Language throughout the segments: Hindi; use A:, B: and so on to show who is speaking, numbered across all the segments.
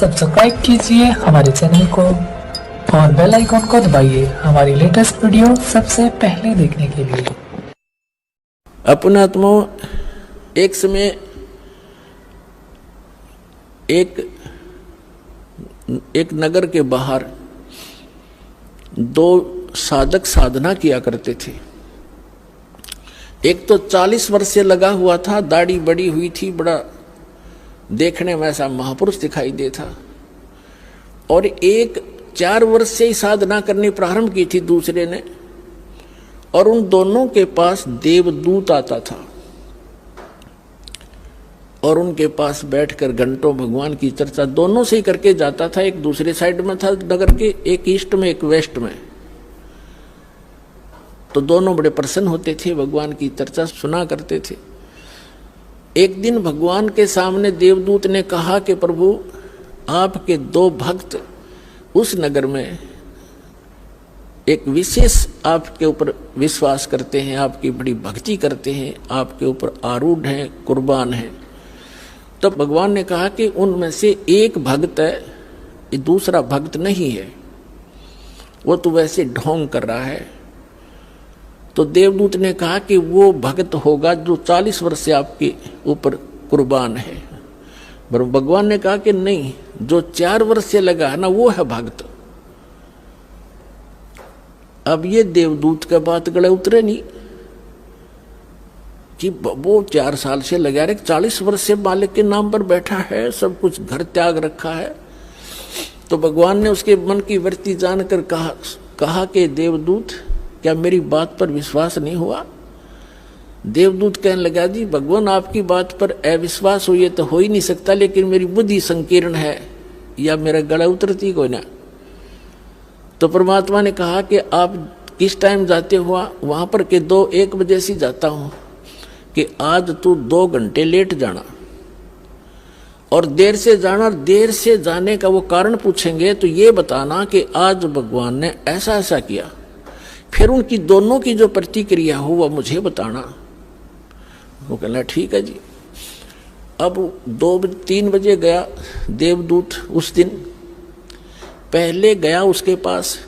A: सब्सक्राइब कीजिए हमारे चैनल को और बेल आइकन को दबाइए हमारी लेटेस्ट वीडियो सबसे पहले देखने के लिए।
B: अपने आत्माओं, एक समय एक नगर के बाहर दो साधक साधना किया करते थे। एक तो 40 वर्ष से लगा हुआ था, दाढ़ी बड़ी हुई थी, बड़ा देखने में ऐसा महापुरुष दिखाई दे था, और एक 4 वर्ष से ही साधना करनी प्रारंभ की थी दूसरे ने, और उन दोनों के पास देवदूत आता था और उनके पास बैठकर घंटों भगवान की चर्चा दोनों से ही करके जाता था। एक दूसरे साइड में था नगर के, एक ईस्ट में एक वेस्ट में, तो दोनों बड़े प्रसन्न होते थे, भगवान की चर्चा सुना करते थे। एक दिन भगवान के सामने देवदूत ने कहा कि प्रभु, आपके 2 भक्त उस नगर में एक विशेष आपके ऊपर विश्वास करते हैं, आपकी बड़ी भक्ति करते हैं, आपके ऊपर आरूढ़ हैं, कुर्बान हैं। तो भगवान ने कहा कि उनमें से एक भक्त है, ये दूसरा भक्त नहीं है, वो तो वैसे ढोंग कर रहा है। तो देवदूत ने कहा कि वो भक्त होगा जो 40 वर्ष से आपके ऊपर कुर्बान है। पर भगवान ने कहा कि नहीं, जो 4 वर्ष से लगा है ना, वो है भक्त। अब ये देवदूत का बात गले उतरे नहीं कि वो 4 साल से लगा रहे, 40 वर्ष से मालिक के नाम पर बैठा है, सब कुछ घर त्याग रखा है। तो भगवान ने उसके मन की वृत्ति जानकर कहा कि देवदूत, क्या मेरी बात पर विश्वास नहीं हुआ? देवदूत कहने लगा, जी भगवान, आपकी बात पर अविश्वास हो ये तो हो ही नहीं सकता, लेकिन मेरी बुद्धि संकीर्ण है या मेरा गला उतरती कोई ना। तो परमात्मा ने कहा कि आप किस टाइम जाते हुआ? वहां पर के 1 बजे से जाता हूं, कि आज तू 2 घंटे लेट जाना और देर से जाना। देर से जाने का वो कारण पूछेंगे तो ये बताना कि आज भगवान ने ऐसा ऐसा किया। फिर उनकी दोनों की जो प्रतिक्रिया हो वह मुझे बताना। वो कहना ठीक है जी। अब 2-3 बजे गया देवदूत। उस दिन पहले गया उसके पास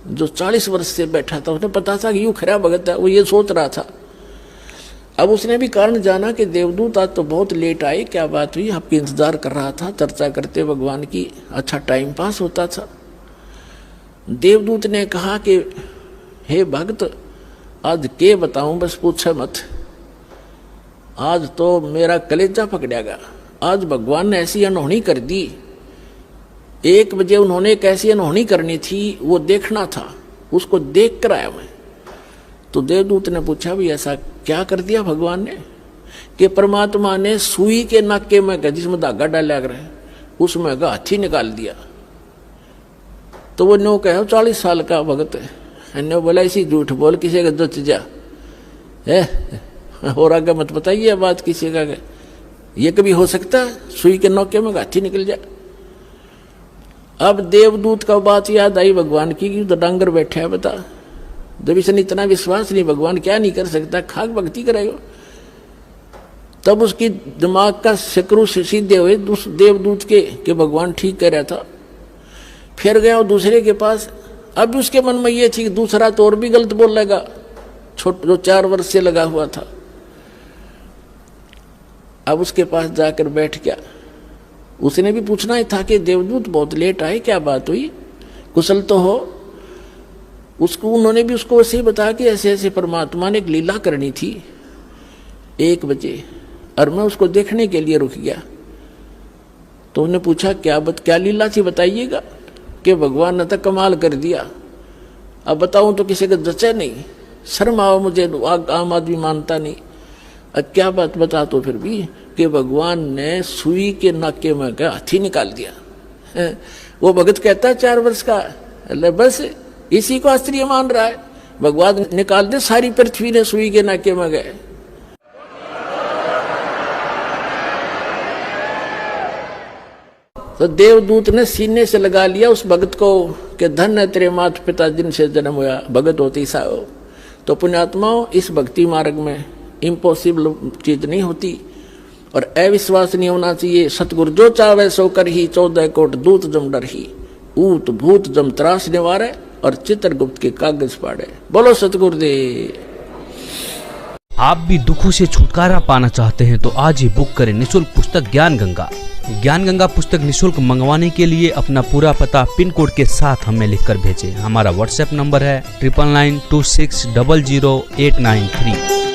B: जो 40 वर्ष से बैठा था, उसने पता था कि यूं खरा भगत है, वो ये सोच रहा था। अब उसने भी कारण जाना कि देवदूत आज तो बहुत लेट आए, क्या बात हुई? आपकी इंतजार कर रहा था, चर्चा करते भगवान की, अच्छा टाइम पास होता था। देवदूत ने कहा कि हे भक्त, आज के बताऊं, बस पूछे मत, आज तो मेरा कलेजा पकड़ेगा। आज भगवान ने ऐसी अनहोनी कर दी। 1 बजे उन्होंने कैसी अनहोनी करनी थी वो देखना था, उसको देख कर आया मैं। तो देवदूत ने पूछा, भी ऐसा क्या कर दिया भगवान ने? कि परमात्मा ने सुई के नाके में, जिसमें धागा डाला कर उसमें हाथी निकाल दिया। तो वो नो कहो 40 साल का भगत है, ने बोला इसी झूठ बोल किसी का जच जा है, और आगे मत बताइए बात किसी का। ये कभी हो सकता है सुई के नौके में हाथी निकल जाए? अब देवदूत का बात याद आई भगवान की कि तो डांगर बैठा है, बता, जब इसने इतना विश्वास नहीं, भगवान क्या नहीं कर सकता, खाक भक्ति करेगा। तब उसकी दिमाग का शकरू सीधे हुए उस देवदूत के कि भगवान ठीक कह रहा था। फिर गया दूसरे के पास। अब उसके मन में ये थी कि दूसरा तो और भी गलत बोल लेगा, जो 4 वर्ष से लगा हुआ था। अब उसके पास जाकर बैठ गया। उसने भी पूछना ही था कि देवदूत बहुत लेट आए, क्या बात हुई, कुशल तो हो? उसको उन्होंने भी उसको ऐसे ही बताया कि ऐसे ऐसे परमात्मा ने एक लीला करनी थी 1 बजे, और मैं उसको देखने के लिए रुक गया। तो उन्होंने पूछा क्या लीला थी, बताइएगा। कि भगवान ने तो कमाल कर दिया, अब बताऊं तो किसी का जचे नहीं, शर्म आओ मुझे, आम आदमी मानता नहीं। अब क्या बात बता तो फिर भी, कि भगवान ने सुई के नाके में का हाथी निकाल दिया। वो भगत कहता है 4 वर्ष का, बस इसी को आश्चर्य मान रहा है, भगवान निकाल दे, सारी पृथ्वी ने सुई के नाके में गए। तो देवदूत ने सीने से लगा लिया उस भगत को कि धन है तेरे माता पिता जिनसे जन्म हुआ, भगत होती सा हो। तो पुण्यात्माओं, इस भक्ति मार्ग में इम्पॉसिबल चीज नहीं होती, और अविश्वास नहीं होना चाहिए। सतगुरु जो चावे सो कर ही, 14 कोट दूत जम डर ही, ऊत भूत जम त्रास निवारे और चित्रगुप्त के कागज पाड़े। बोलो सतगुरुदेव।
C: आप भी दुखों से छुटकारा पाना चाहते हैं तो आज ही बुक करें निःशुल्क पुस्तक ज्ञान गंगा। ज्ञान गंगा पुस्तक निःशुल्क मंगवाने के लिए अपना पूरा पता पिन कोड के साथ हमें लिखकर भेजें। हमारा व्हाट्सएप नंबर है 9992600893।